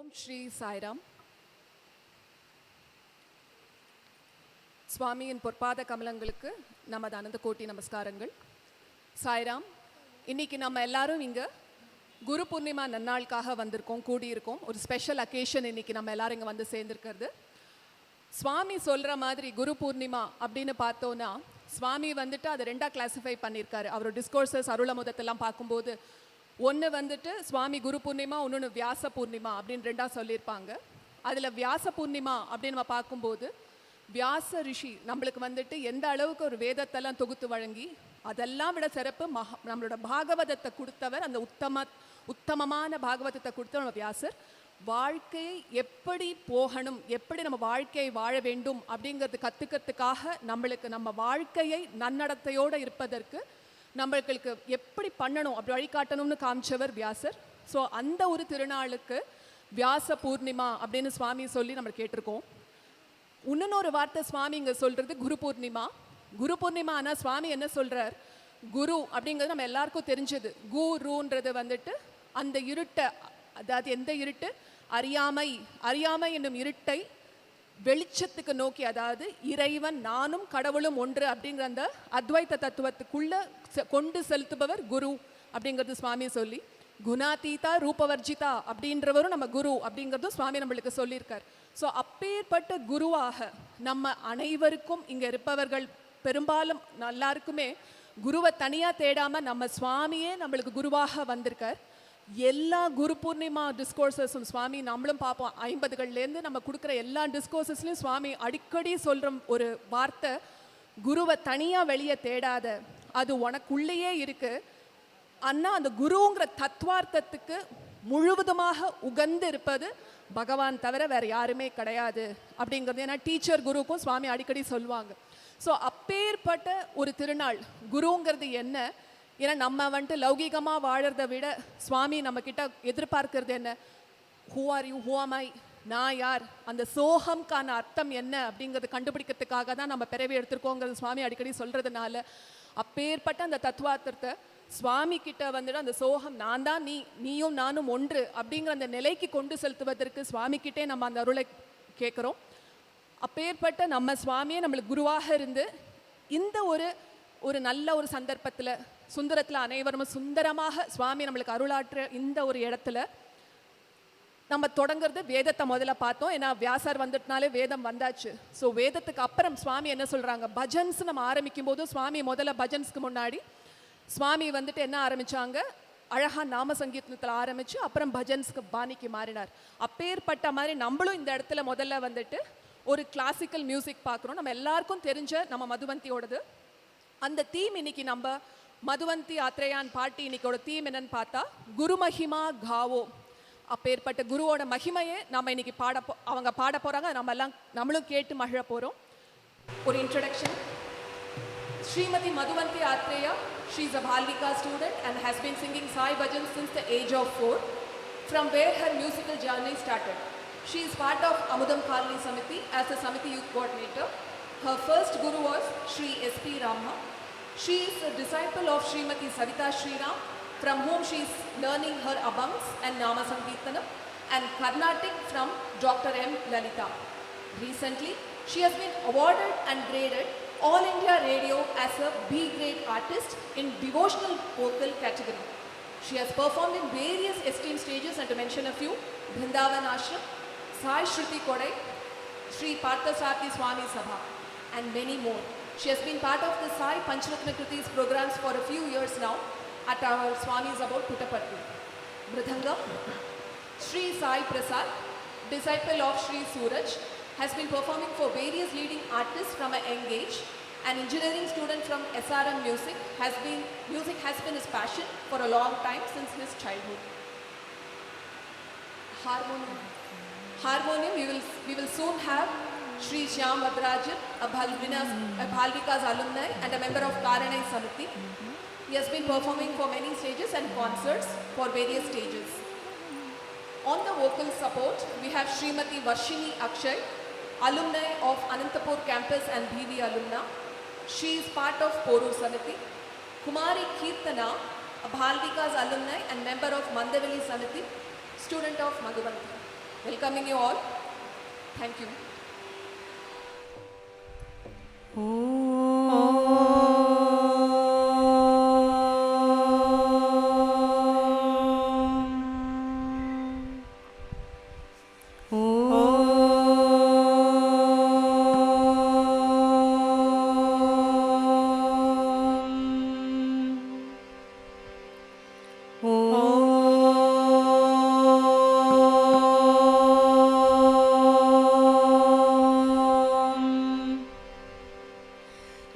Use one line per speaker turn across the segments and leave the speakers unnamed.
ஓம் ஸ்ரீ சாய்ராம். சுவாமியின் பொற்பாத கமலங்களுக்கு நமது அனந்த கோட்டி நமஸ்காரங்கள். சாய்ராம். இன்னைக்கு நம்ம எல்லாரும் இங்கே குரு பூர்ணிமா நன்னாளுக்காக வந்திருக்கோம், கூடியிருக்கோம். ஒரு ஸ்பெஷல் அக்கேஷன் இன்னைக்கு நம்ம எல்லாரும் இங்கே வந்து சேர்ந்துருக்கிறது. சுவாமி சொல்கிற மாதிரி குரு பூர்ணிமா அப்படின்னு பார்த்தோன்னா, சுவாமி வந்துட்டு அதை ரெண்டாக கிளாஸிஃபை பண்ணியிருக்காரு. அவர் டிஸ்கோர்சஸ் அருளமுதத்தெல்லாம் பார்க்கும்போது ஒன்று வந்துட்டு சுவாமி குரு பூர்ணிமா, இன்னொன்று வியாச பூர்ணிமா அப்படின்னு ரெண்டாக சொல்லியிருப்பாங்க. அதில் வியாச பூர்ணிமா அப்படின்னு நம்ம பார்க்கும்போது வியாச ரிஷி நம்மளுக்கு வந்துட்டு எந்த அளவுக்கு ஒரு வேதத்தெல்லாம் தொகுத்து வழங்கி அதெல்லாம் விட சிறப்பு நம்மளோட பாகவதத்தை கொடுத்தவர். அந்த உத்தமமான பாகவதத்தை கொடுத்த நம்ம வியாசர். வாழ்க்கையை எப்படி போகணும், எப்படி நம்ம வாழ்க்கையை வாழ வேண்டும் அப்படிங்கிறது கற்றுக்கிறதுக்காக நம்மளுக்கு நம்ம வாழ்க்கையை நன்னடத்தையோடு இருப்பதற்கு நம்மளுக்கு எப்படி பண்ணணும் அப்படி வழிகாட்டணும்னு காமிச்சவர் வியாசர். ஸோ அந்த ஒரு திருநாளுக்கு வியாச பூர்ணிமா அப்படின்னு சுவாமி சொல்லி நம்ம கேட்டிருக்கோம். இன்னொரு வார்த்தை சுவாமி இங்கே சொல்கிறது குரு பூர்ணிமா. குரு பூர்ணிமா ஆனால் சுவாமி என்ன சொல்கிறார், குரு அப்படிங்கிறது நம்ம எல்லாருக்கும் தெரிஞ்சது. குருன்றது வந்துட்டு அந்த இருட்டை, அதாவது எந்த இருட்டு, அறியாமை என்னும் இருட்டை வெளிச்சத்துக்கு நோக்கி, அதாவது இறைவன் நானும் கடவுளும் ஒன்று அப்படிங்கிற அந்த அத்வைத்த தத்துவத்துக்குள்ள கொண்டு செலுத்துபவர் குரு அப்படிங்கிறது சுவாமி சொல்லி, குணாதீதா ரூபவர்ஜிதா அப்படின்றவரும் நம்ம குரு அப்படிங்கிறதும் சுவாமி நம்மளுக்கு சொல்லியிருக்கார். ஸோ அப்பேற்பட்ட குருவாக நம்ம அனைவருக்கும் இங்கே இருப்பவர்கள் பெரும்பாலும் எல்லாருக்குமே குருவை தனியாக தேடாமல் நம்ம சுவாமியே நம்மளுக்கு குருவாக வந்திருக்கார். எல்லா குரு பூர்ணிமா டிஸ்கோர்சஸும் சுவாமி நம்மளும் பார்ப்போம். 50கள்லேருந்து நம்ம கொடுக்குற எல்லா டிஸ்கோர்சஸ்லையும் சுவாமி அடிக்கடி சொல்கிற ஒரு வார்த்தை, குருவை தனியாக வெளியே தேடாத, அது உனக்குள்ளேயே இருக்கு. ஆனால் அந்த குருங்கிற தத்துவார்த்தத்துக்கு முழுவதுமாக உகந்து இருப்பது பகவான் தவிர வேறு யாருமே கிடையாது அப்படிங்கிறது. ஏன்னா டீச்சர் குருக்கும் சுவாமி அடிக்கடி சொல்லுவாங்க. ஸோ அப்பேற்பட்ட ஒரு திருநாள் குருங்கிறது என்ன? ஏன்னா நம்ம வந்துட்டு லௌகீகமாக வாழறத விட சுவாமி நம்மக்கிட்ட எதிர்பார்க்கறது என்ன? ஹூ ஆர் யூ, ஹூ ஆம் ஐ, நான் யார், அந்த சோகம்கான அர்த்தம் என்ன அப்படிங்கிறது கண்டுபிடிக்கிறதுக்காக தான் நம்ம பிறவி எடுத்திருக்கோங்கிறது சுவாமி அடிக்கடி சொல்கிறதுனால அப்பேற்பட்ட அந்த தத்துவார்த்தத்தை சுவாமி கிட்ட வந்துட்டு அந்த சோகம் நான் தான், நீயும் நானும் ஒன்று அப்படிங்கிற அந்த நிலைக்கு கொண்டு செலுத்துவதற்கு சுவாமி கிட்டே நம்ம அந்த அருளை கேட்குறோம். அப்பேற்பட்ட நம்ம சுவாமியே நம்மளுக்கு குருவாக இருந்து இந்த ஒரு நல்ல ஒரு சந்தர்ப்பத்தில் சுந்தரத்தில் அனைவரும் சுந்தரமாக சுவாமி நம்மளுக்கு அருளாற்ற இந்த ஒரு இடத்துல நம்ம தொடங்குறது வேதத்தை முதல்ல பார்த்தோம். ஏன்னா வியாசர் வந்துட்டுனாலே வேதம் வந்தாச்சு. ஸோ வேதத்துக்கு அப்புறம் சுவாமி என்ன சொல்கிறாங்க, பஜன்ஸ் நம்ம ஆரம்பிக்கும் போது சுவாமி முதல்ல பஜன்ஸ்க்கு முன்னாடி சுவாமி வந்துட்டு என்ன ஆரம்பித்தாங்க, அழகாக நாம சங்கீதத்தில் ஆரம்பித்து அப்புறம் பஜன்ஸ்க்கு பாணிக்கு மாறினார். அப்பேற்பட்ட மாதிரி நம்மளும் இந்த இடத்துல முதல்ல வந்துட்டு ஒரு கிளாசிக்கல் மியூசிக் பார்க்குறோம். நம்ம எல்லாருக்கும் தெரிஞ்ச நம்ம மதுவந்தியோடது அந்த தீம். இன்னைக்கு நம்ம மதுவந்தி ஆத்ரேயான் பாட்டி இன்னைக்கோட தீம் என்னன்னு பார்த்தா குரு மகிமா காவோ. அப்பேற்பட்ட குருவோட மகிமையை நம்ம இன்னைக்கு அவங்க பாட போகிறாங்க. நம்மளும் கேட்டு மகிழ போகிறோம். ஒரு introduction. Srimati Madhuvanti Atreya, she is a Bhalvika student and has been singing Sai Bhajans since the age of 4, from where her musical journey started. She is part of Amudam Kalani Samiti as a Samiti Youth Coordinator. Her first guru was Sri S.P. Rama. She is a disciple of Srimati Savita Sriram, from whom she is learning her Abhangs and Nama Sankirtanam, and Carnatic from Dr. M. Lalita. Recently, she has been awarded and graded All India Radio as a B-grade artist in devotional vocal category. She has performed in various esteemed stages, and to mention a few, Vrindavan Ashram, Sai Shruti Kodai, Sri Parthasarathi Swami Sabha, and many more. She has been part of the Sai Pancharatna Kritis programs for a few years now at our Swamis about Puttaparthi. Mridangam, Sri Sai Prasad, disciple of Sri Suraj, has been performing for various leading artists from a young age. An engineering student from SRM Music music has been his passion for a long time since his childhood. Harmonium, we will soon have Sri Shyam Vadrajan, a Bhalvika's alumni and a member of Karanai Samiti. He has been performing for many stages and concerts for various stages. On the vocal support, we have Srimati Varshini Akshay, alumni of Anantapur campus and BV alumna. She is part of Poru Samiti. Kumari Kirtana, a Bhalvika's alumni and member of Mandavali Samiti, student of Madhuvanti. Welcoming you all. Thank you.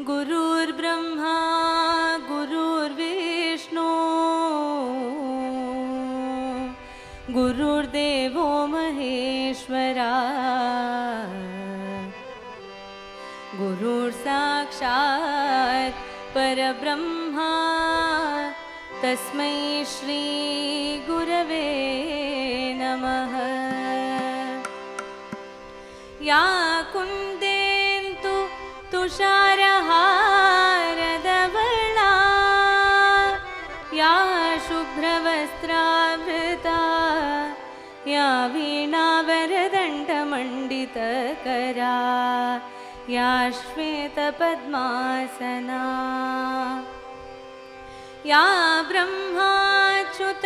गुरुर्ब्रह्मा गुरुर्विष्णु गुरुर्देवो महेश्वरा गुरुर्साक्षात् परब्रह्मा तस्मै श्री गुरवे नमः। या कुन्देन्तु तुषारहारधवला या शुभ्रवस्त्रावृता या वीणावरदण्डमण्डितकरा या श्वेतपद्मासना या ब्रह्माच्युत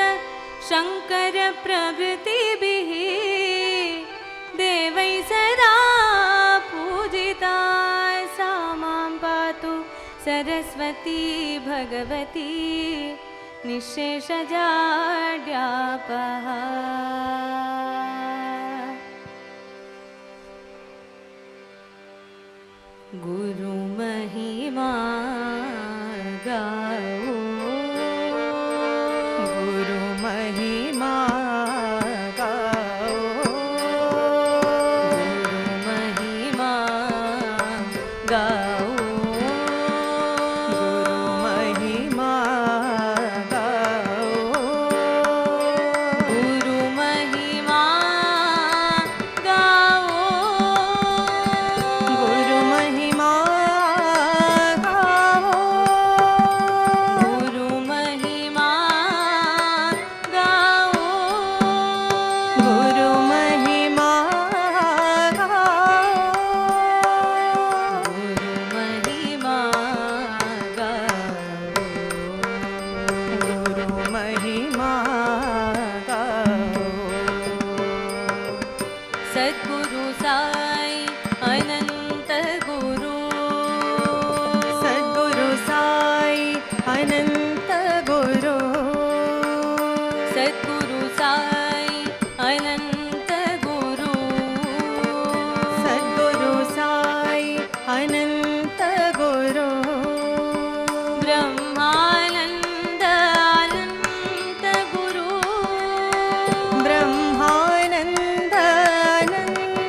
शङ्करप्रभृतिभिः देवै सदा पूजिता सा मां पातु सरस्वती भगवती निःशेषजाड्यापहा। गुरुमहिमा गाओ
गुरुमहिमा गाओ
गुरुमहिमा गाओ
गुरुमहिमा गाओ
गुरुमहिमा गाओ
गुरुमहिमा गाओ
गुरुमहिमा गाओ
गुरुमहिमा गाओ
गुरुमहिमा गाओ
गुरुमहिमा गाओ
सद्गुरु साई अनंत गुरु
सद्गुरु साई अनंत गुरु
सद्गुरु साई अनंत गुरु
सद्गुरु साई अनंत गुरु
ब्रह्मानंद अनंत गुरु
ब्रह्मानंद अनंत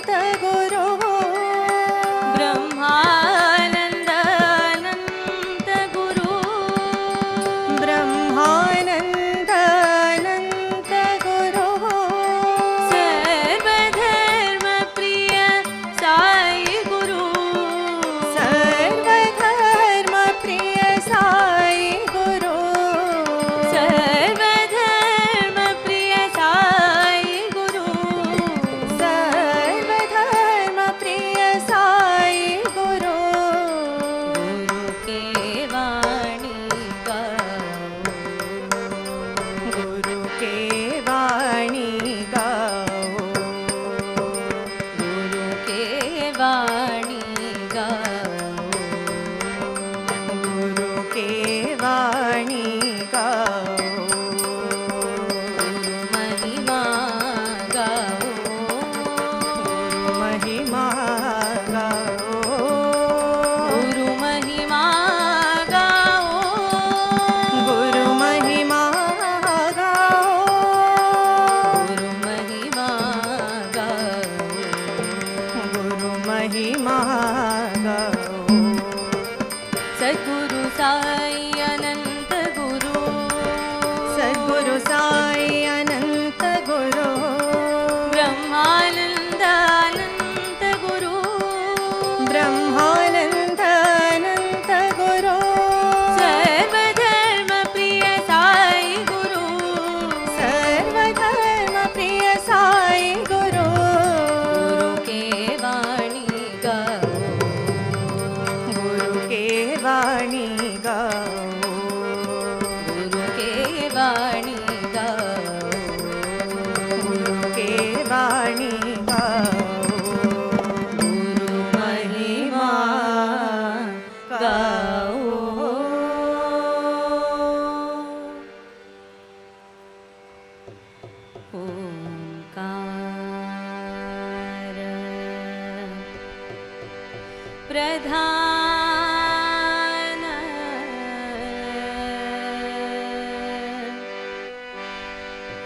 प्रधान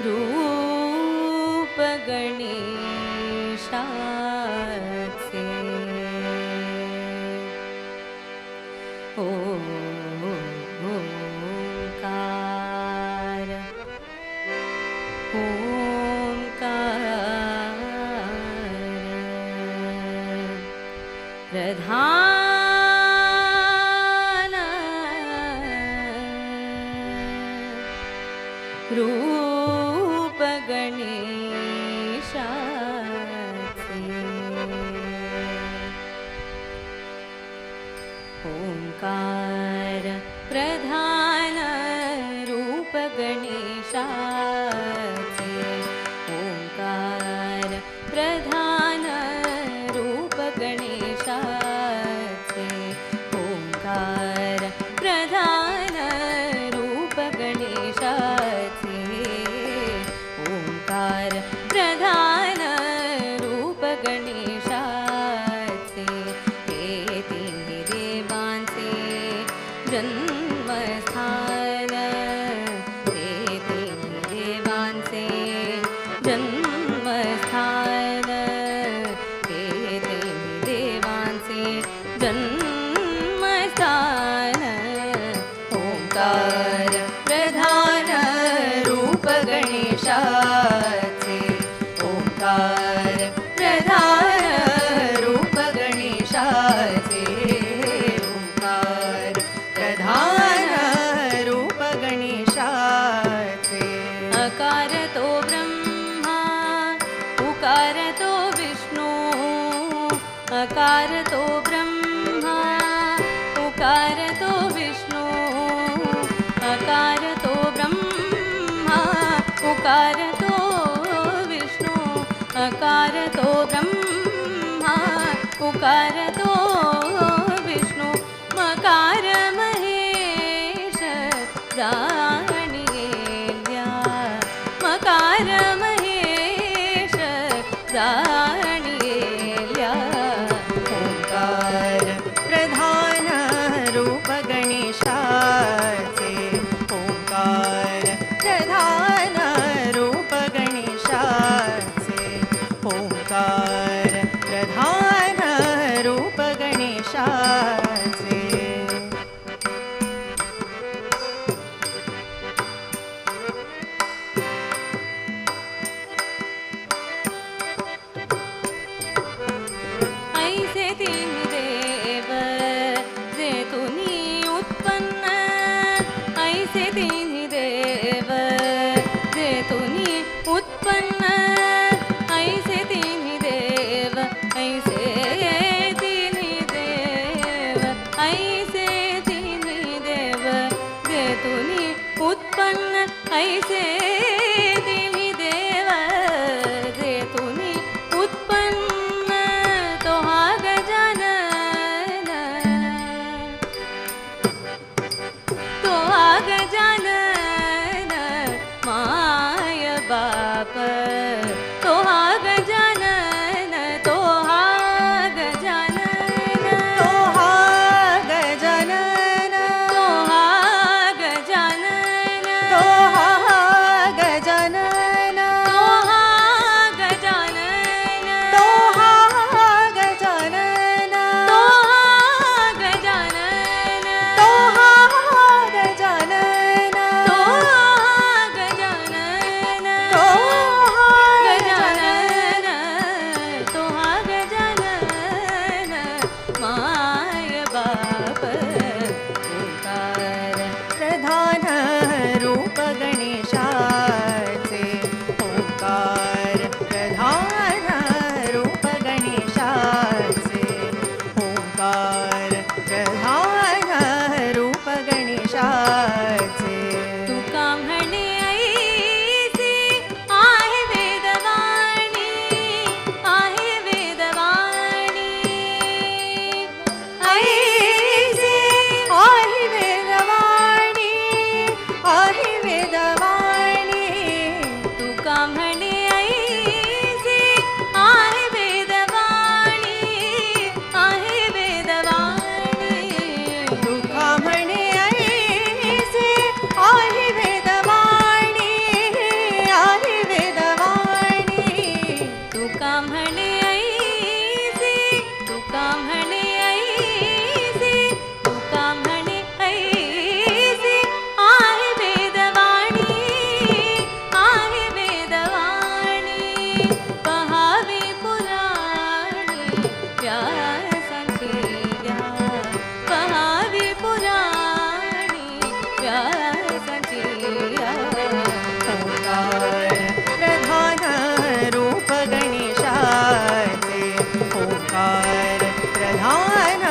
रूप गणेशाचे ओंकार प्रधान रूप गणेशाचे ओंकार प्रधान रूप गणेशाचे ओंकार प्रधान रूप गणेशाचे ओंकार प्रधान रूप गणेशाचे ओंकार प्रधान रूप गणेशाचे हे तिन्ही देवांचे जन्मस्थान हे तिन्ही देवांचे जन्मस्थान हे तिन्ही देवांचे जन्मस्थान ओंकार प्रधान रूप गणेशाचे ओंकार प्रधान रूप गणेशाचे
ओंकार प्रधान रूप गणेशाचे
अकार तो ब्रह्मा उकार तो विष्णू अकार तो ब्रह्मा उकार तो विष्णू अकार तो ब्रह्मा उकार तो विष्णू अकार तो ब्रह्मा उकार तो विष्णू मकार महेश जाणिया मकार महेश जाणिया
ओंकार प्रधान रूप गणेशाचे ओंकार प्रधान रूप गणेशाचे ओंकार प्रधान रूप गणेशाचे
तुका म्हणे ऐसे, तुका म्हणे ऐसे, तुका म्हणे ऐसे, आहे वेदवाणी, आहे वेदवाणी, पहावी पुराणी व्यासांची या, पहावी पुराणी व्यासांची या.
ओंकार प्रधान रूप गणेशाचे, ओंकार प्रधान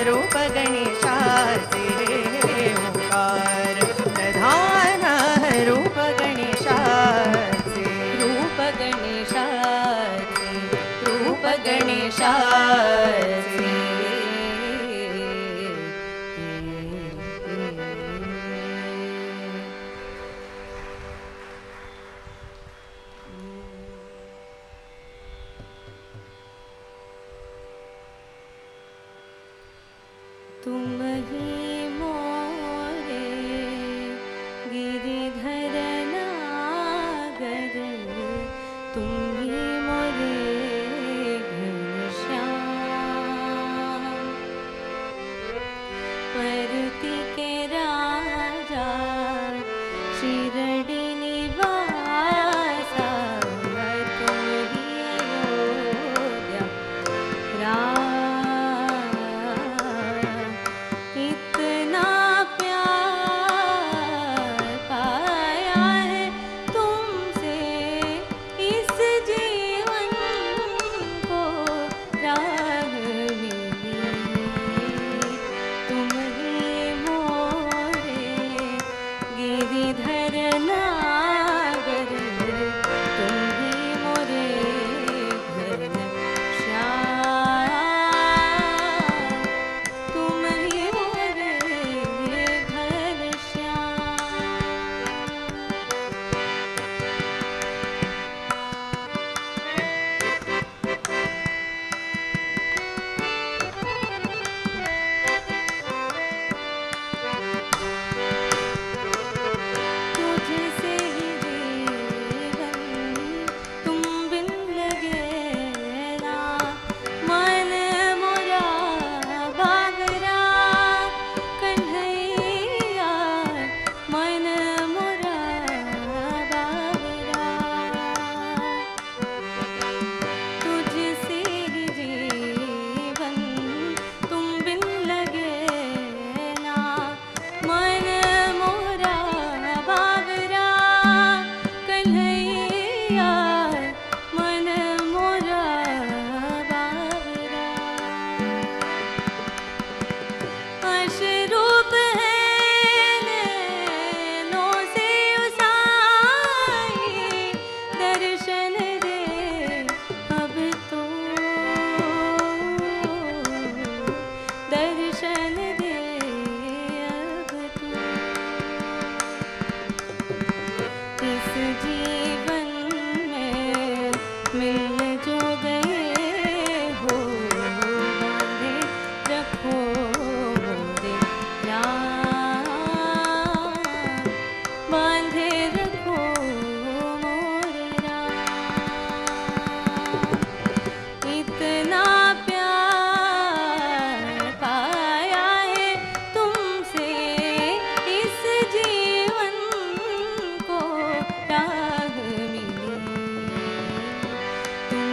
रूप गणेशाचे, ओंकार प्रधान रूप गणेशाचे.
रूप गणेशाचे, रूप गणेशाचे. तुम ही मोरे गिरिधर नागर, तुम ही मोरे घनश्याम, परती के राजा शिरडी निवासा, तुम ही अयोध्या राम. इतना प्यार पाया है तुमसे इस जीवन को राह मिली. तुम ही मोरे गिरिधर नागर, तुम ही मोरे घनश्याम, तुम ही मोरे घनश्याम. तुझसे ही जीवन तुम बिन लगे ना, मन मोरा बागरा कन्हैया, मन मोरा बागरा. तुझसे ही जीवन तुम बिन लगे ना, मन मोरा बागरा कन्हैया, मन मोरा बागरा. अशरूप है नैनों से उसाई, दर्शन दे अब तो, दर्शन दे अब तो. इस जीवन में मिल जो गए हो, बांधे रखो मोरे राम, बांधे रखो मोरे राम. इतना प्यार पाया है तुमसे इस जीवन को राह मिली. तुम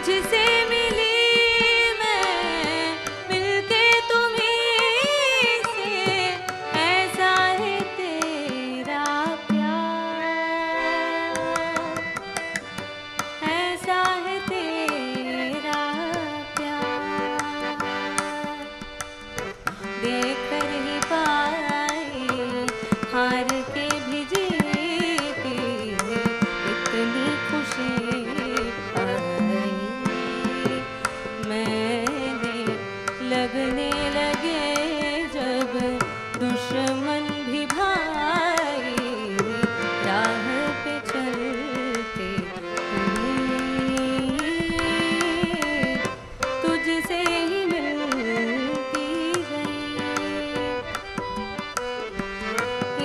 तुझसे मिली मैं मिलके तुम्हीं से, ऐसा है तेरा प्यार, ऐसा है तेरा प्यार। देख ही पाए हार के भी जीती, इतनी खुशी पाई मैंने। लगने लगे जब दुश्मन भी भाई, राह पे चलते हुए तुझसे ही मिलती गई।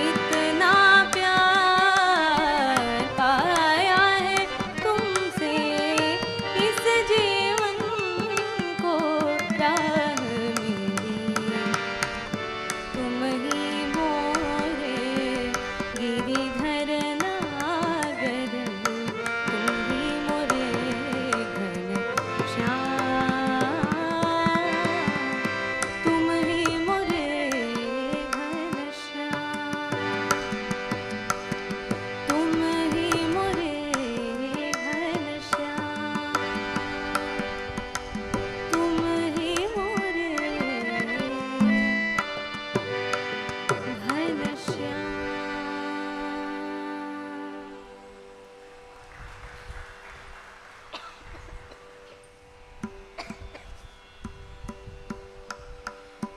इतना प्यार पाया है तुमसे, इस जीवन को राह मिली। तुम ही मोरे गिरिधर नागर, तुम ही मोरे घनश्याम, तुम ही मोरे घनश्याम, तुम ही मोरे घनश्याम, तुम ही मोरे घनश्याम।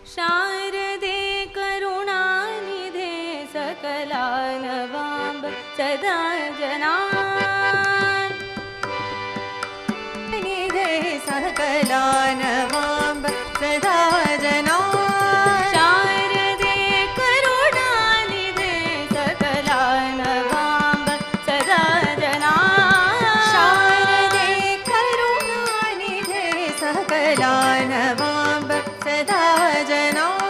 शारदे करुणानिधे सकलानवाम्ब सदा जनान्,
निधे सकलानवाम्ब सदा जनान्।
शारदे करुणानिधे सकलानवाम्ब सदा जनान्,
शारदे करुणानिधे सकलानवाम्ब सदा जनान्।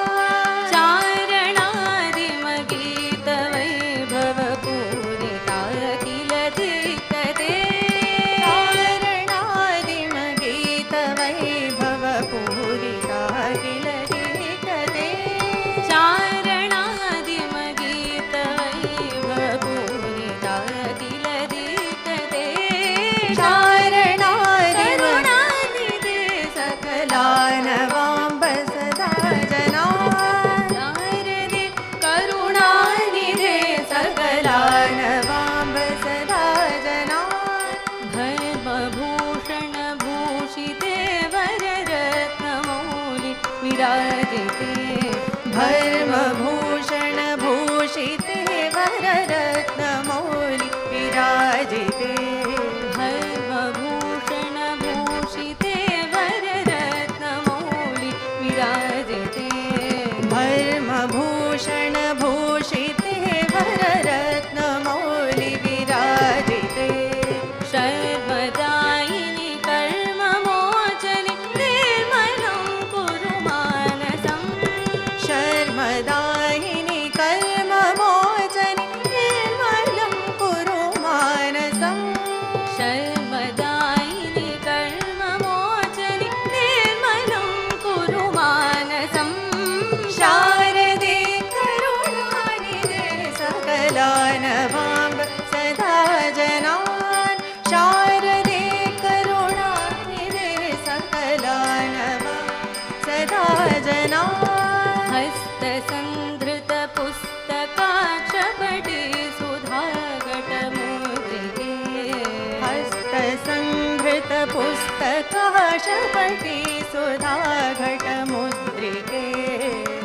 चारणादिमगीतवैभवपूरिता किल दिक्कते,
चारणादिमगीतवैभवपूरिता किल दिक्कते।
चारणादिमगीतवैभवपूरिता किल दिक्कते।
चारणादिमगीतवैभवपूरिता सकलानवाम्ब सदा जनान्।
शारदे करुणानिधे
सकलानवाम्ब सदा जनान्।
भस्मभूषण भूषिते वररत्नमौलि विराजिते,
भस्मभूषण भूषिते वररत्नमौलि विराजिते।
भस्मभूषण भूषिते वररत्नमौलि विराजिते,
भस्मभूषण भूषिते वररत्नमौलि विराजिते।
सर्वदायिनि कर्ममोचनि निर्मलं कुरु मानसम्,
शर्मदायिनि कर्ममोचनि निर्मलं कुरु मानसम्।
सर्वदायिनि कर्ममोचनि निर्मलं कुरु मानसम्।
शारदे करुणानिधे सकलानवाम्ब सदा जनान्। शारदे करुणानिधे सकलानवाम्ब सदा जनान्।
हस्तसन्धृतपुस्तकाक्षपटे सुधाघटमुद्रिके,
हस्तसंहृतपुस्तकाशपटे सुधाघटमुद्रिके।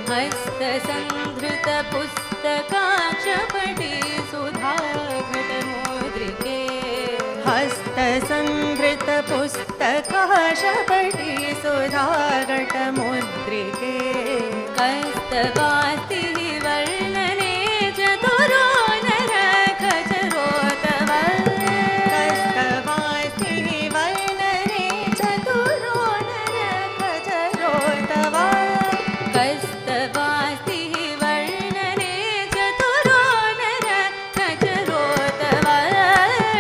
हस्तसन्धृतपुस्तकाक्षपटे सुधाघटमुद्रिके,
हस्तसंहृतपुस्तकाशपटे सुधाघटमुद्रिके।
कस्तवास्ति वर्णने चतुरो नरखचरो तव,
कस्तवास्ति वर्णने चतुरो नरखचरो तव।
कस्तवास्ति वर्णने चतुरो नरखचरो तव।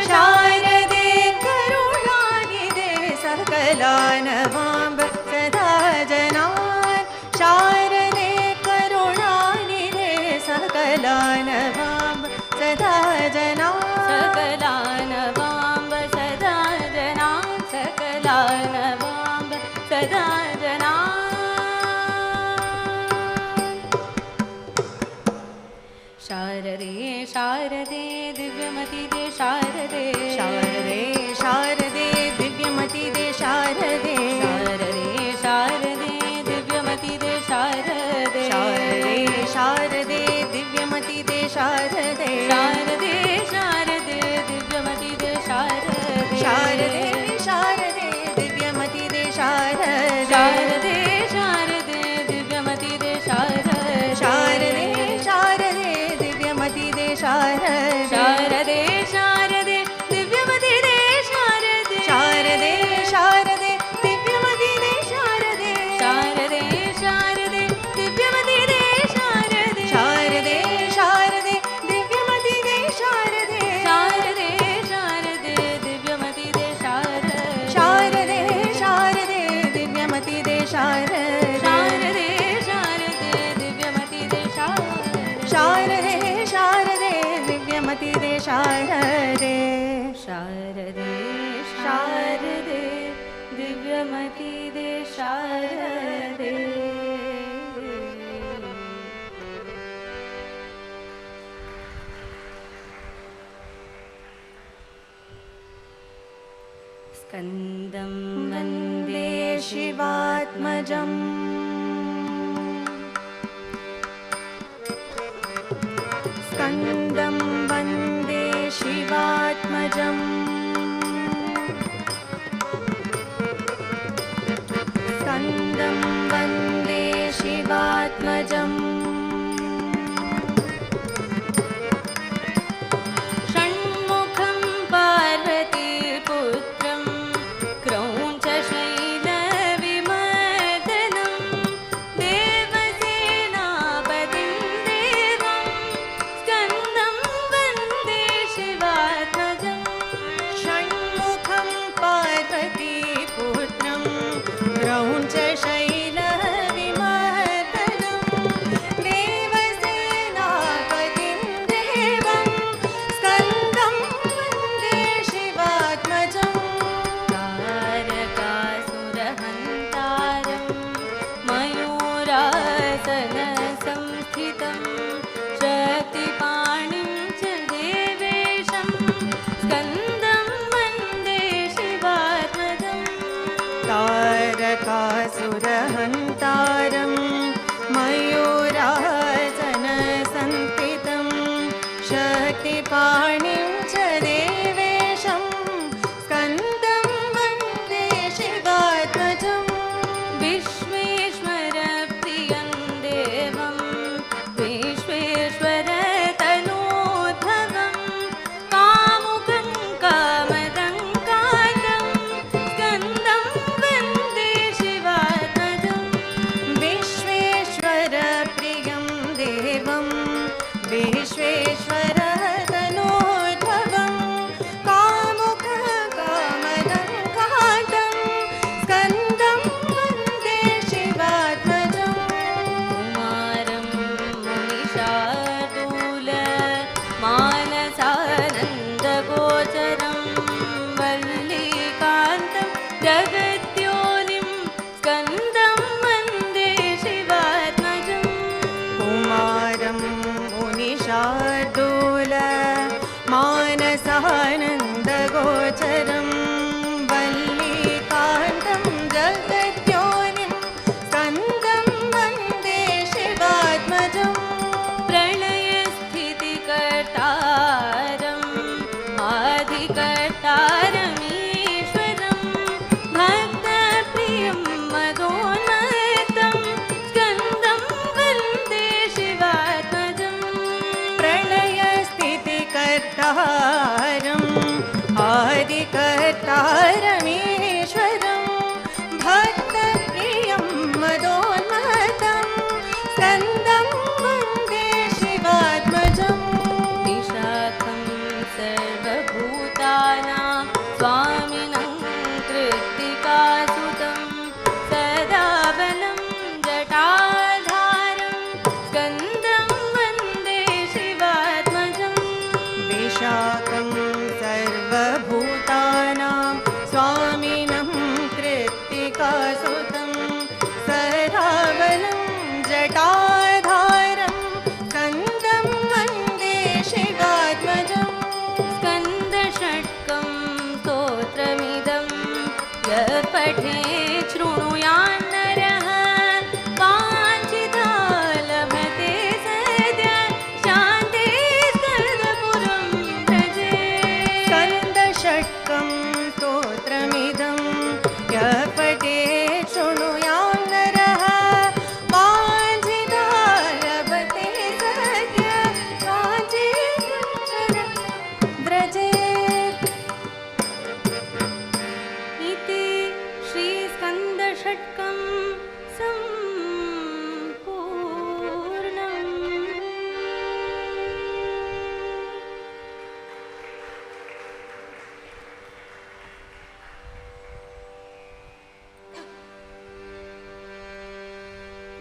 शारदे करुणानिधे सकलानवाम्ब सदा जनान् शारदे करुणानिधे सकलानवाम्ब सदा जनान्
सकलानवाम्ब सदा जनान् सकलानवाम्ब सदा जनान् शारदे शारदे दिव्यमति दे शारदे
शारदे शारदे दिव्यमति दे शारदे
शारदे शारदे दिव्यमति दे शारदे
शारदे शारदे दिव्यमति दे शारदे
शारदे शारदे दिव्यमति दे शारदे
शारदे शारदे दिव्यमति दे शारदे
शारदे शारदे दिव्यमति दे शारदे
शारदे शारदे दिव्यमति दे शारदे
शारदे शारदे दिव्यमति दे शारदे
शारदे शारदे दिव्यमति दे शारदे
शारदे शारदे दिव्यमति दे शारदे
शारदे शारदे दिव्यमति दे शारदे
शारदे शारदे दिव्यमति दे शारदे
शारदे शारदे दिव्यमति दे शारदे
शारदे शारदे दिव्यमति दे शारदे
शारदे शारदे दिव्यमति दे शारदे
शारदे शारदे दिव्यमति दे शारदे स्कन्दं वन्दे
शिवात्मजम् स्कन्दं वन्दे शिवात्मजम् स्कन्दं वन्दे शिवात्मजम्
षण्मुखं पार्वतीपुत्रं क्रौञ्चशैलविमर्दनं देवसेनापतिं देवं स्कन्दं वन्दे शिवात्मजम्
षण्मुखं पार्वतीपुत्रं क्रौञ्चशैलविमर्दनं देवसेनापतिं देवं स्कन्दं वन्दे शिवात्मजम्
तारकासुरहन्तारं मयूरासनसंस्थितं शक्तिपाणिं च देवेशं स्कन्दं वन्दे शिवात्मजम्
तारकासुरहन्तारं मयूरासनसंस्थितं शक्तिपाणिं च देवेशं स्कन्दं वन्दे शिवात्मजम्
विश्वेश्वरप्रियं देवं विश्वेश्वरतनूद्भवं कामुकं कामदं कान्तं स्कन्दं वन्दे शिवात्मजम्
विश्वेश्वरप्रियं देवं विश्वेश्वरतनूद्भवं कामुककामदं कान्तं स्कन्दं वन्दे शिवात्मजम्
कुमारं मुनिशार्दूल मानसानन्दगोचरं वल्लीकान्तं जगद्योनिं स्कन्दं वन्दे शिवात्मजम्
कुमारं मुनिशार्दूल मानसानन्दगोचरं वल्लीकान्तं जगद्योनिं स्कन्दं वन्दे शिवात्मजम्
प्रलयस्थितिकर्तारम् आदिकर्तारमीश्वरं भक्तानां
रेणुकासुतं सदाबलं जटाधारं स्कन्दं वन्दे शिवात्मजम्
स्कन्दषट्कं स्तोत्रमिदं यः पठेत् शृणुयान्नरः वाञ्छितं लभते सद्यः शान्तिः स्कन्दपुरं व्रजेत्
स्कन्दषट्कं स्तोत्रमिदं यः पठेत् शृणुयान्नरः वाञ्छितं लभते सद्यः शान्तिः
व्रजेत् इति श्रीस्कन्दषट्कं सम्पूर्णम्।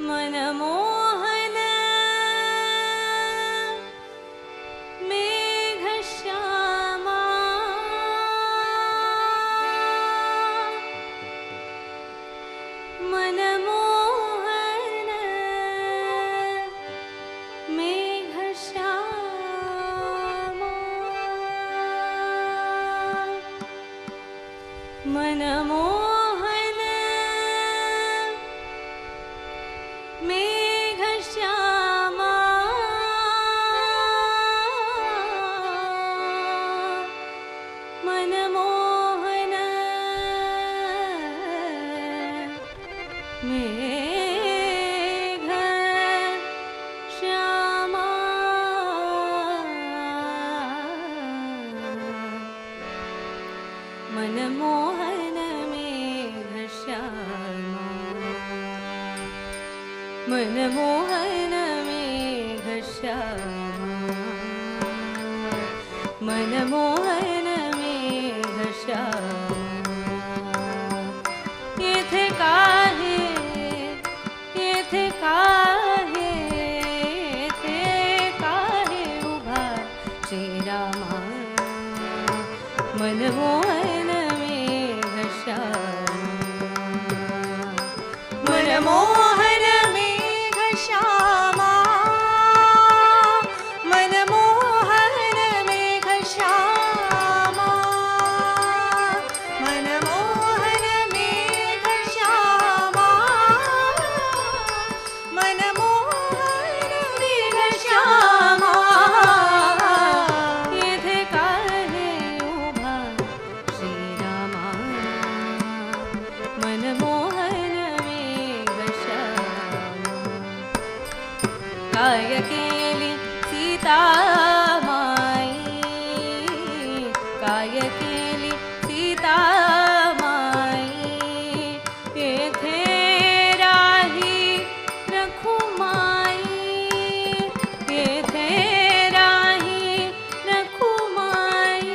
मनमोहन मेघश्यामा मनमोहन मेघश्यामा मनमोहन मेघश्यामा मनमोहन मेघश्यामा मनमोहन मेघश्यामा मनमोहन मेघश्यामा मनमोहन मेघश्यामा येथे काहे येथे काहे येथे काहे उभा श्रीरामा मनमोहन मेघश्यामा
मनमोहन मेघश्यामा मनमोहन मेघश्यामा मनमोहन मेघश्यामा मनमोहन मेघश्यामा
येथे काहे उभा श्रीरामा मनमोहन मेघश्यामा काय केली सीतामाई काय केली सीतामाई येथे राही रखुमाई येथे राही रखुमाई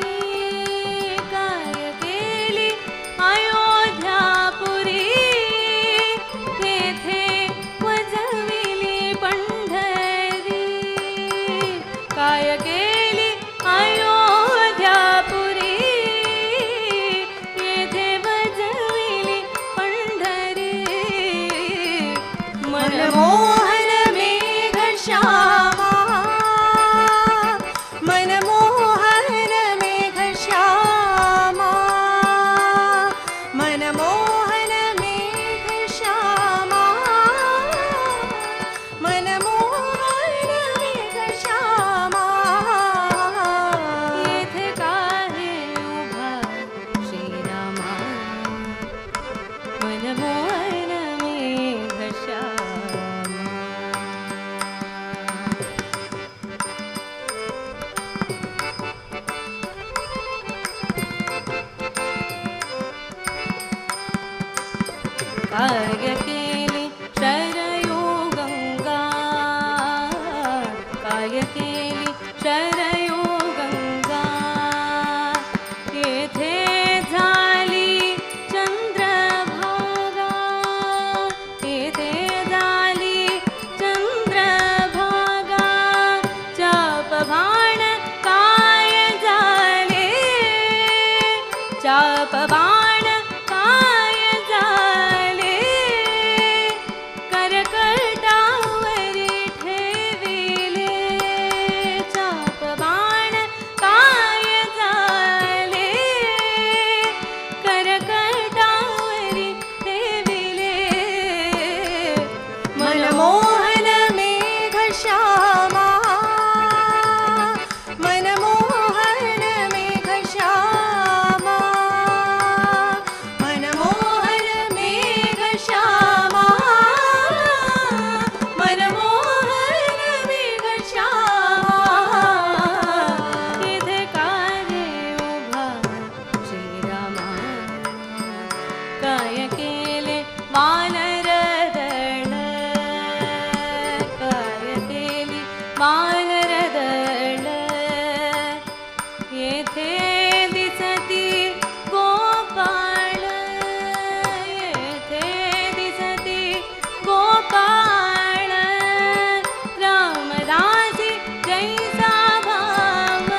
काय केली अयोध्यापुरी येथे वजविली पंढरी काय केली अयोध्यापुरी येथे वजविली पंढरी
मनमोहन मेघश्यामा मनमोहन मेघश्यामा मनमोहन मेघश्यामा मनमोहन मेघश्यामा
येथे काहे उभा श्रीरामा मनमोहन मेघश्यामा काय केली शरयू गंगा काय केली शरयू गंगा येथे झाली चंद्रभागा येथे झाली चंद्रभागा चापबाण काय झाले चापबाण काय झाले काय केले वानरदळ काय केली वानरदळ येथे दिसती गोपाळ येथे दिसती गोपाळ रामदासी जैसा भाव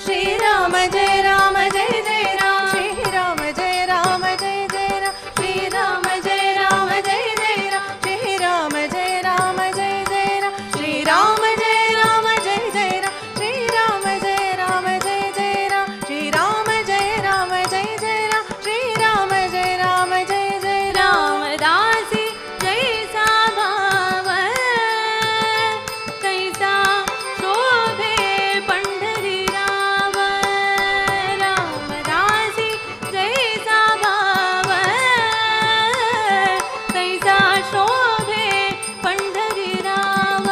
श्रीराम जय राम जय जय राम श्रीराम जय राम जय जय राम श्रीराम जय राम जय जय राम श्रीराम जय राम जय जय राम श्रीराम जय राम जय जय राम श्रीराम जय राम जय जय राम श्रीराम जय राम जय जय राम श्रीराम जय राम जय जय राम
रामदासी जैसा भाव तैसा शोभे पंढरी राव रामदासी जैसा भाव तैसा शोभे पंढरी राव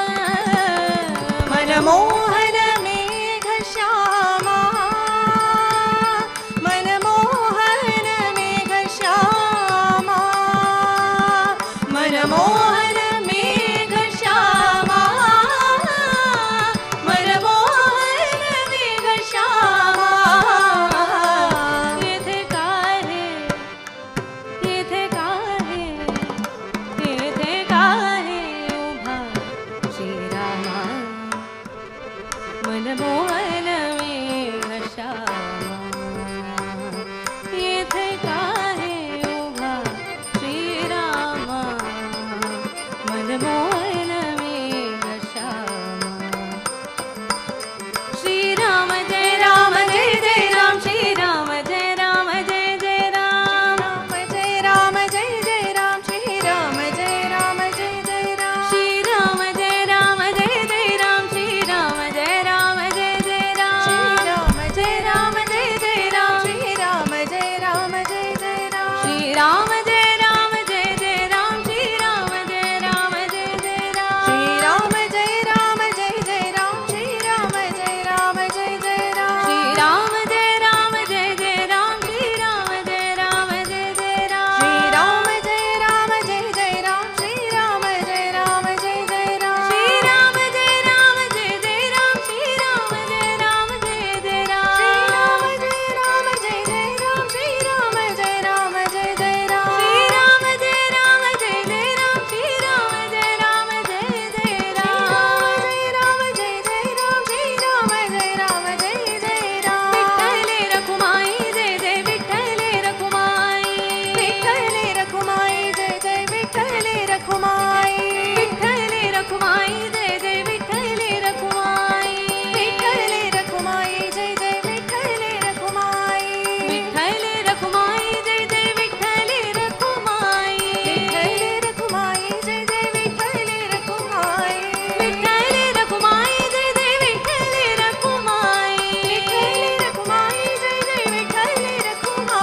मनमोहन मेघ श्यामा मनमोहन मेघ श्यामा मनमोहन मेघ श्यामा मनमोहन मेघ श्यामा
येथे काहे येथे काहे येथे काहे उभा श्रीरामा मनमोहन मेघ श्यामा येथे काहे उभा श्रीरामा मनमोहन मेघ श्यामा श्रीराम जय राम जय जय राम श्रीराम जय राम जय जय राम
राम जय राम जय जय राम श्रीराम जय राम जय जय राम
श्रीराम जय राम जय जय राम श्रीराम जय राम जय जय राम
श्रीराम जय राम जय जय राम श्रीराम जय राम जय जय राम
श्रीराम जय राम जय जय राम श्रीराम जय राम जय जय राम
श्रीराम जय राम जय जय राम श्रीराम जय राम जय जय राम
श्रीराम जय राम जय जय राम श्रीराम जय राम जय जय राम
श्रीराम जय राम जय जय राम श्रीराम जय राम जय जय राम
श्रीराम जय राम जय जय राम श्रीराम जय राम जय जय राम
श्रीराम जय राम जय जय राम श्रीराम जय राम जय जय राम
श्रीराम जय राम जय जय राम श्रीराम जय राम जय जय राम
जय राम जय जय राम श्रीराम जय राम जय जय राम
विठ्ठले रखुमाई जय जय विठ्ठले रखुमाई
विठ्ठले रखुमाई जय जय विठ्ठले रखुमाई
विठ्ठले रखुमाई जय जय विठ्ठले रखुमाई
विठ्ठले रखुमाई जय जय विठ्ठले रखुमाई
विठ्ठले रखुमाई जय जय विठ्ठले रखुमाई
विठ्ठले रखुमाई जय जय विठ्ठले रखुमाई
विठ्ठले रखुमाई जय जय विठ्ठले रखुमाई
विठ्ठले रखुमाई जय जय विठ्ठले रखुमाई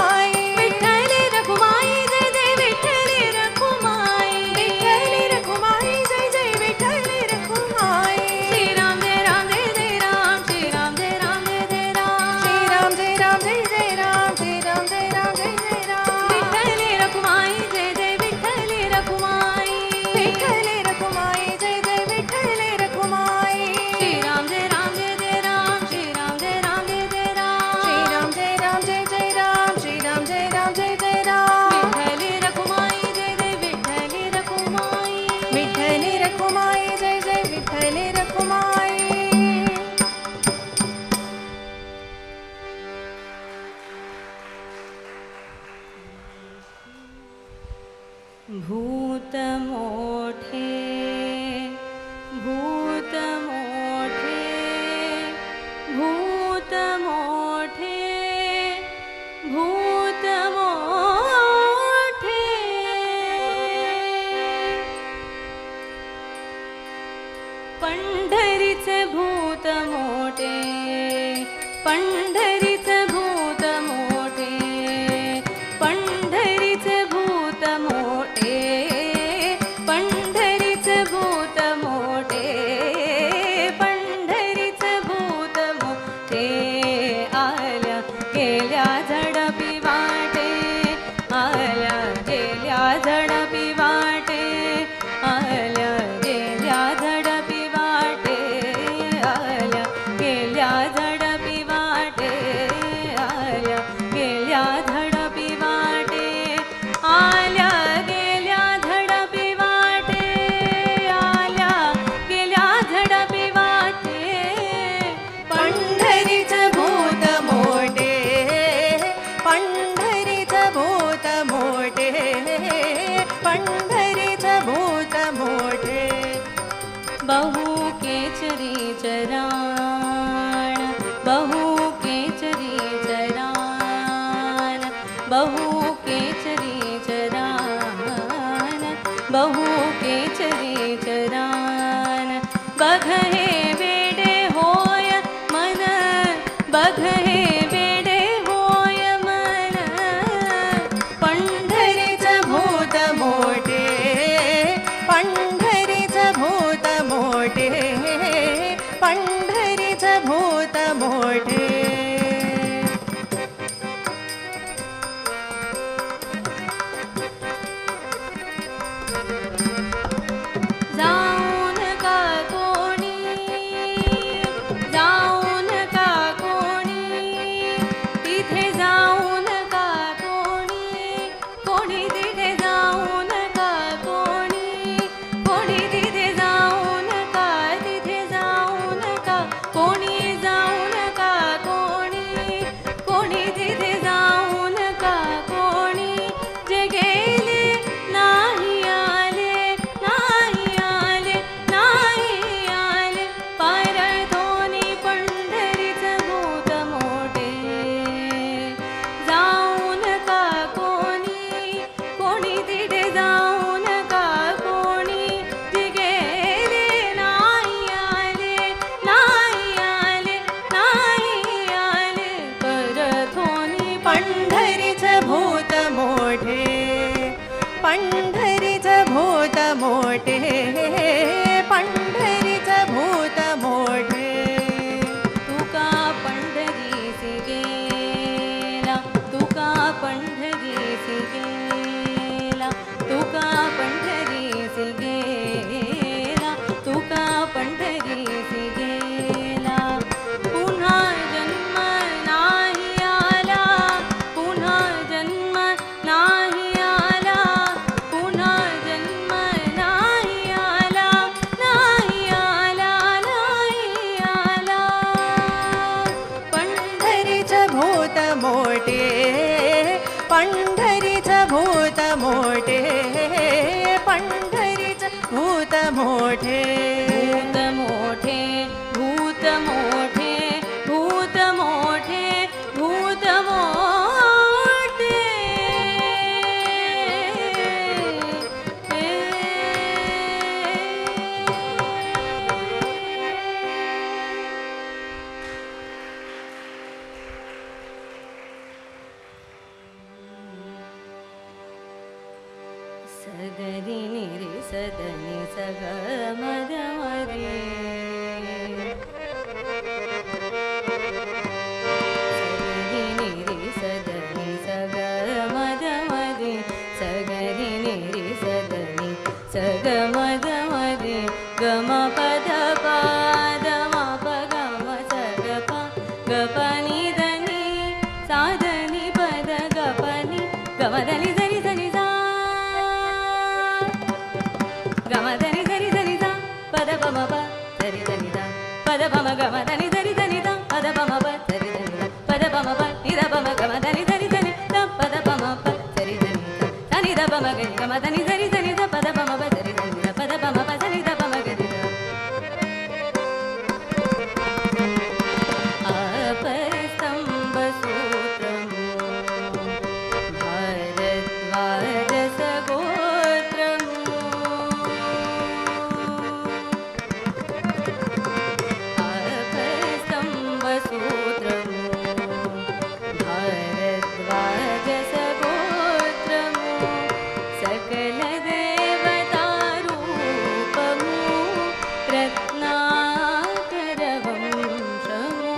विठ्ठले रखुमाई जय जय विठ्ठले रखुमाई
विठ्ठले रखुमाई जय जय विठ्ठले रखुमाई
श्रीराम जय राम जय जय राम श्रीराम जय राम जय जय राम
श्रीराम जय राम जय जय राम श्रीराम जय राम जय जय राम
विठ्ठले रखुमाई जय जय विठ्ठले रखुमाई
विठ्ठले रखुमाई जय जय विठ्ठले रखुमाई
श्रीराम जय राम जय जय राम श्रीराम जय राम जय जय राम
श्रीराम जय राम जय जय राम श्रीराम जय राम जय जय राम
विठ्ठले रखुमाई जय जय विठ्ठले रखुमाई
विठ्ठले रखुमाई जय जय विठ्ठले रखुमाई
भूत मोठे भूत मोठे भूत मोठे भूत मोठे पंढरीचे भूत मोठे पंढरीचे भूत मोठे पंढरीचे भूत मोठे पंढरीचे बहु केचरी चराण बहु केचरी चराण बहु केचरी चराण बहु केचरी चराण बघ हे वेडे होय मन बघ हे वेडे होय मन
पंढरीचं भूत मोठे पंढरीचं भूत मोठे पंढरीचं भूत मोठे
जाऊन का कोणी जाऊन का कोणी तिथे जाऊन का कोणी कोणी तिथे जाऊन का कोणी कोणी तिथे जाऊन का तिथे जाऊन का कोणी जाऊन का कोणी कोणी तिथे जाऊन का कोणी जे गेले नाही आले नाही आले नाही आले पारधोनी पंढरीचं भूत मोठे जाऊन का कोणी कोणी तिथे जाऊन का कोणी जे गेले नाही आले नाही आले नाही आले परधोनी
पंढरीचं भूत मोठे पंढरीचं भूत मोठे पंढरीचं भूत मोठे
तुका पंढरीसी गेला तुका पंढरीसी गेला तुका पंढरीसी गेला तुका पंढरीसी गेला पुन्हा जन्म नाही आला पुन्हा जन्म नाही आला पुन्हा जन्म नाही आला नाही आला नाही आला
पंढरीचं भूत मोठे पंढरीचं भूत मोठे पंढरीचं भूत मोठे
भूत मोठे भूत मोठे भूत मोठे भूत मोठे सगरी निरी सदनी सग मद मरे सगरी निरी सदनी सग मद मरे सगरी निरी सदनी सग मद मरे गम पद पाद मा प गम सग प ग प नि దని साधनी पद ग प नि गम దని దని దని सा गम దని దని దని सा पद प म प దని దని दा पद प म गम దని దని దని दा पद प म प దని దని दा पद प म प नि द प म गम దని దని దని दा पद प म प దని దని दा सा नि द प म ग गम దని దని దని दा पद प म प దని దని दा पद प म प सा नि द प म ग नि दा अपस्तंभ सूत्रम् भारद्वाज गोत्रम् अपस्तंभ सूत्रम् भारद्वाज गोत्रम् सकल देवता रूपमु रत्नाकर वंशमु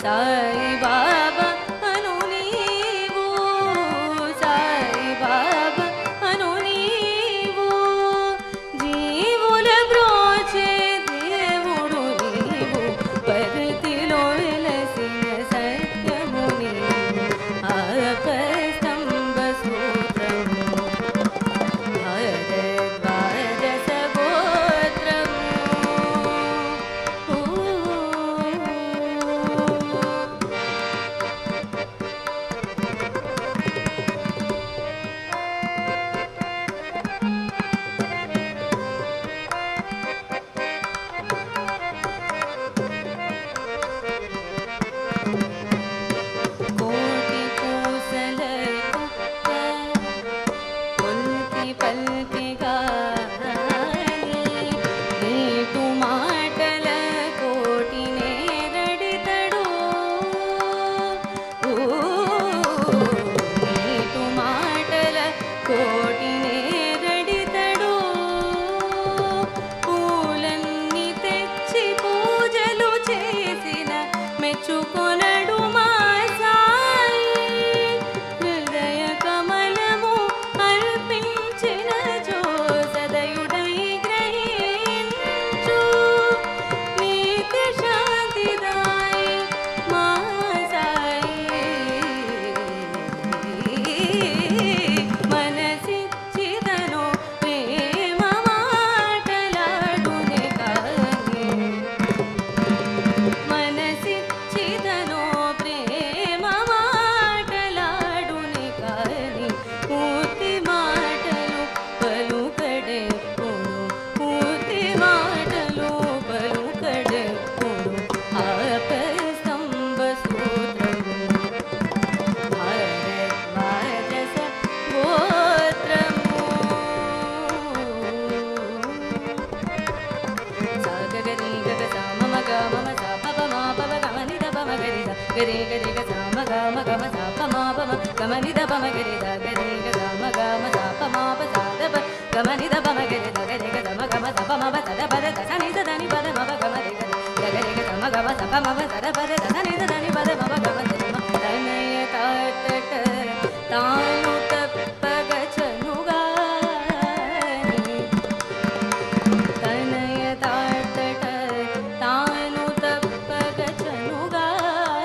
साई बाबा अनुनीवु साई बाबा अनुनीवु जीवुल ब्रोचे దేవుడు నీవు పరితిలో వెలసిన సత్యము నీవు ఆపస్తంభ సూత్రము Bharadwaj गोत्रम् gari gari ga sa ma ga ma ga ma sa pa ma ga ma ni da pa ma gari da gari ga sa ma ga ma sa pa ma pa sa da pa ga ma ni da pa ma gari da gari ga sa ma ga ma sa pa ma pa sa da pa da sa ni da ni pa da ma pa ga ma ri ga da gari ga sa ma ga ma sa pa ma pa sa da pa da sa ni da ni pa da ma pa ga ma sa ma tanaya ta ta ta तानु तप्पग चनुगानि तनय ताटट तानु तप्पग चनुगानि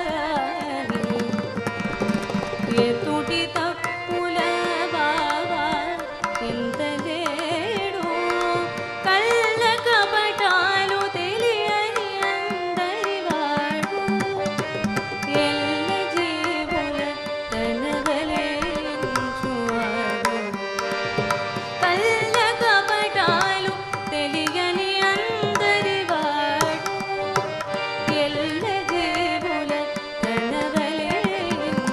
ये तुटी तप्पुल बाबा इंतलेडु कल्ल कपटालु तेलियनि अंदरि वाडु एल्ल जीवुल तनवले కళ్ళ కపటాలు తెలియని అందరి వాడు ఎల్ల జీవుల తనవలేంచువాడు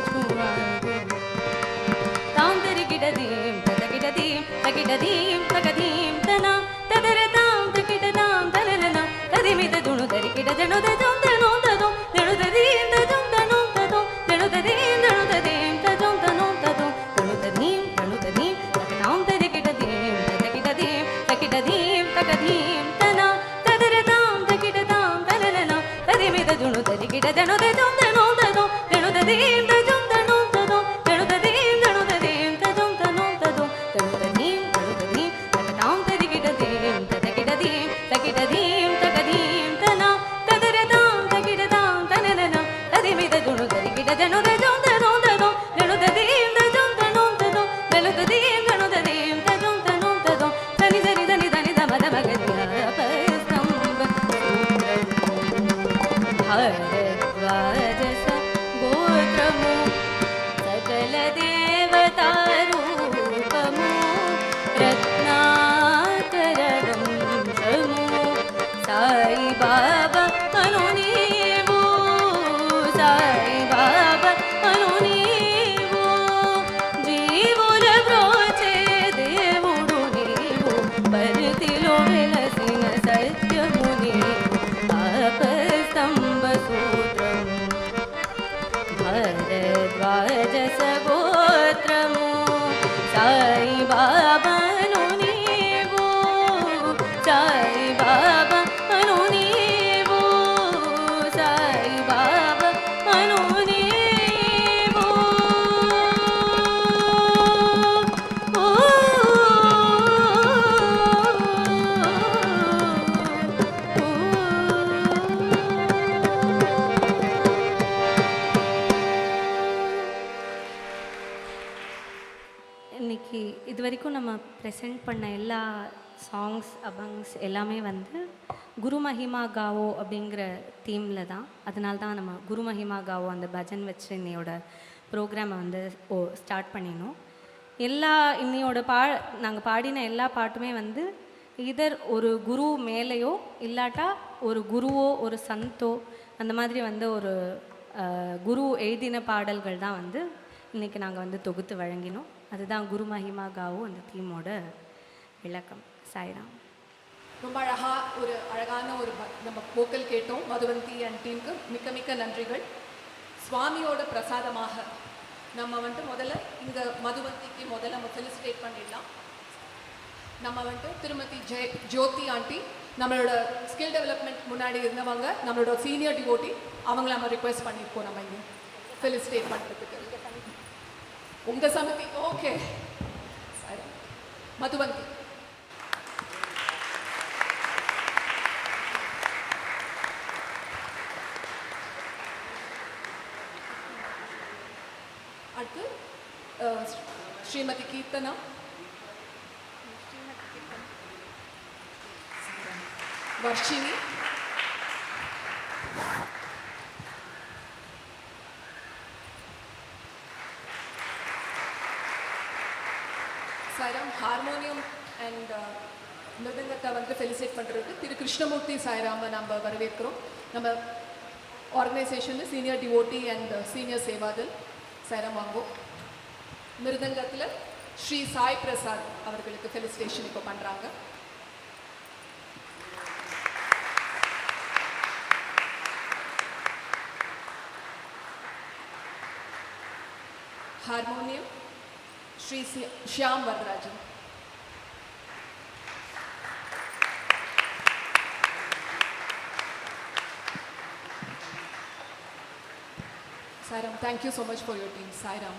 తాం తిరిగిడదీం తగిడదీం తగిడదీం తగదీం తన తదరతాం తగిడదాం తనన తదిమిద దుణు తరికిడ జనుద జొంతను తదు నెడుదదీం తజం తను తదు నెడుదదీం దణుదదీం తజం తను తదు తణుదదీం తణుదదీం తగనాం తరికిడదీం తగిడదీం తగిడదీం తగదీం తన తదరతాం తగిడదాం తనన తదిమిద దుణు తరికిడ జనుద జొంతను తదు నెడుదదీం తజం తను తదు నెడుదదీం దణుదదీం తజం తను తదు తణుదదీం తణుదదీం తగనాం తరికిడదీం తగిడదీం తగిడదీం తగదీం తన తదరతాం తగిడదాం తనన తదిమిద దుణు తరికిడ జనుద జొంతను తదు నెడుదదీం తజం తను తదు నెడుదదీం దణుదదీం తజం తను తదు తని దని దని దని దమ దమ గరి అపస్తంభ భరద్వాజస గోత్రము సకల దేవతా రూపము రత్నాకర వంశము సాయి బాబా అను నీవు సాయి బాబా అను నీవు జీవుల బ్రోచే దేవుడు నీవు పరితిలో వెలసిన సత్యము నీవు ఆపస్తంభ సూత్రము భరద్వాజస గోత్రము సాయి బాబాను నీవు సాయి బాబా అను నీవు సాయి బాబా అను నీవు இன்னைக்கு இது வரைக்கும் நம்ம ப்ரெசென்ட் பண்ண எல்லா சாங்ஸ் அபங்ஸ் எல்லாமே வந்து குரு மஹிமா காவோ அப்படிங்கிற தீமில் தான். அதனால தான் நம்ம குரு மஹிமா காவோ அந்த பஜன் வச்சு இன்னையோட ப்ரோக்ராமை வந்து ஸ்டார்ட் பண்ணினோம். எல்லா இன்னையோட நாங்கள் பாடின எல்லா பாட்டுமே வந்து இதர் ஒரு குரு மேலேயோ இல்லாட்டா ஒரு குருவோ ஒரு சந்தோ அந்த மாதிரி வந்து ஒரு குரு எழுதின பாடல்கள் தான் வந்து இன்றைக்கி நாங்கள் வந்து தொகுத்து வழங்கினோம். அதுதான் குரு மஹிமா காவோ அந்த தீமோட விளக்கம். சாய்ராம்.
ரொம்ப அழகான ஒரு நம்ம போக்கல் கேட்டோம். மதுவந்தி அண்ட் டீமுக்கு மிக்க மிக்க நன்றிகள். சுவாமியோட பிரசாதமாக நம்ம வந்துட்டு முதல்ல இங்கே மதுவந்திக்கு முதல்ல நம்ம ஃபெலிசிட்டேட் பண்ணிடலாம். நம்ம வந்துட்டு திருமதி ஜோதி ஆண்டி நம்மளோட ஸ்கில் டெவலப்மெண்ட் முன்னாடி இருந்தவங்க, நம்மளோட சீனியர் டிவோட்டி, அவங்கள நம்ம ரிக்வெஸ்ட் பண்ணியிருக்கோம் நம்ம இங்கே ஃபெலிசிட்டேட் பண்ணுறதுக்கு. உங்கள் சமிதி ஓகே. சரி, மதுவந்தி. அடுத்து ஸ்ரீமதி கீர்த்தனா, வர்ஷினி, சாய்ராம். ஹார்மோனியம் அண்ட் மிருதங்கத்தை வந்து ஃபெலிசிட்டேட் பண்ணுறதுக்கு திரு கிருஷ்ணமூர்த்தி சாய்ராமை நம்ம வரவேற்கிறோம். நம்ம ஆர்கனைசேஷனில் senior devotee and senior Sevadal. Sairam வாங்கும். மிருதங்கத்தில் ஸ்ரீ சாய் பிரசாத் அவர்களுக்கு ஃபெலிசிட்டேஷன் இப்போ பண்ணுறாங்க. Harmonium Shri Shyam Varadarajan. Sairam, thank you so much for your team. Sairam.